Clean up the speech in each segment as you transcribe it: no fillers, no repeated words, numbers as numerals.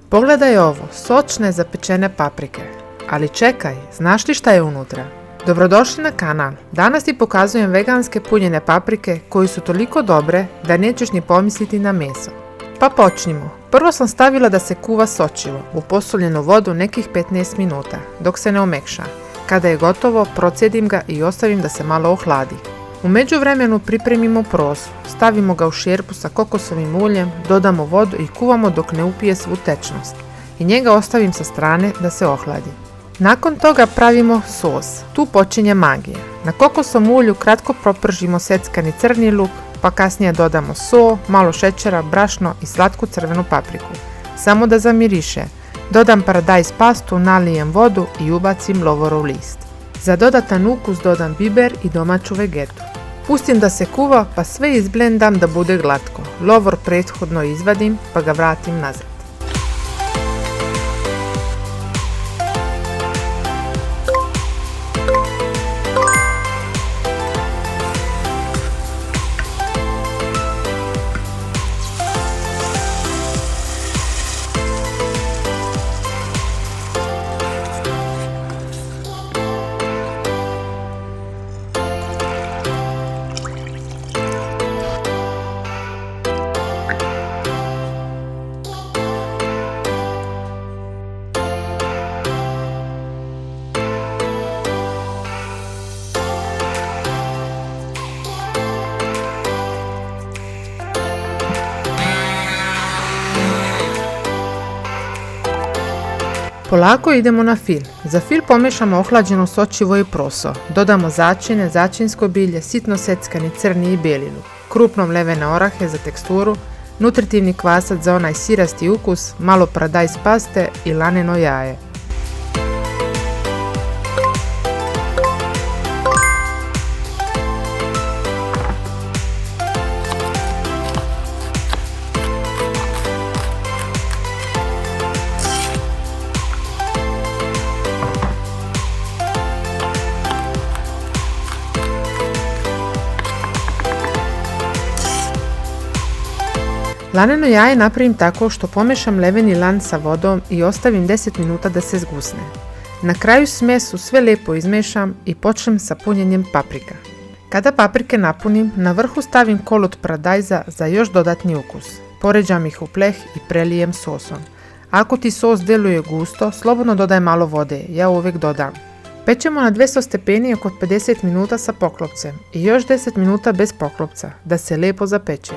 Pogledaj ovo, sočne zapečene paprike. Ali čekaj, znaš li šta je unutra? Dobrodošli na kanal. Danas ti pokazujem veganske punjene paprike koje su toliko dobre da nećeš ni pomisliti na meso. Pa počnimo. Prvo sam stavila da se kuva sočivo u posoljenu vodu nekih 15 minuta dok se ne omekša. Kada je gotovo, procedim ga i ostavim da se malo ohladi. U međuvremenu pripremimo prosu, stavimo ga u šerpu sa kokosovim uljem, dodamo vodu i kuvamo dok ne upije svu tečnost. I njega ostavim sa strane da se ohladi. Nakon toga pravimo sos. Tu počinje magija. Na kokosom ulju kratko propržimo seckani crni luk, pa kasnije dodamo so, malo šećera, brašno i slatku crvenu papriku. Samo da zamiriše. Dodam paradajz pastu, nalijem vodu i ubacim lovorov list. Za dodatan ukus dodam biber i domaću vegetu. Pustim da se kuva pa sve izblendam da bude glatko. Lovor prethodno izvadim pa ga vratim nazad. Polako idemo na fil. Za fil pomešamo ohlađeno sočivo i proso. Dodamo začine, začinsko bilje, sitno seckani crni i bijeli luk, krupno mlevene orahe za teksturu, nutritivni kvasac za onaj sirasti ukus, malo paradajz paste i laneno jaje. Laneno jaje napravim tako što pomešam leveni lan sa vodom i ostavim 10 minuta da se zgusne. Na kraju smesu sve lijepo izmešam i počnem sa punjenjem paprika. Kada paprike napunim, na vrhu stavim kolot paradajza za još dodatni ukus. Poređam ih u pleh i prelijem sosom. Ako ti sos deluje gusto, slobodno dodaj malo vode, ja uvijek dodam. Pečemo na 200 stepeni oko 50 minuta sa poklopcem i još 10 minuta bez poklopca, da se lijepo zapeče.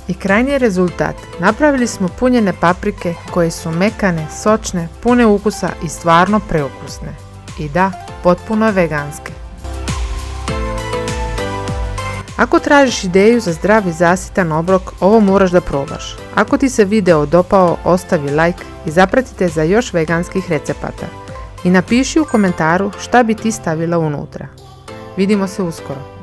I krajnji rezultat, napravili smo punjene paprike koje su mekane, sočne, pune ukusa i stvarno preukusne. I da, potpuno veganske. Ako tražiš ideju za zdrav i zasitan obrok, ovo moraš da probaš. Ako ti se video dopao, ostavi like i zapratite za još veganskih recepata. I napiši u komentaru šta bi ti stavila unutra. Vidimo se uskoro.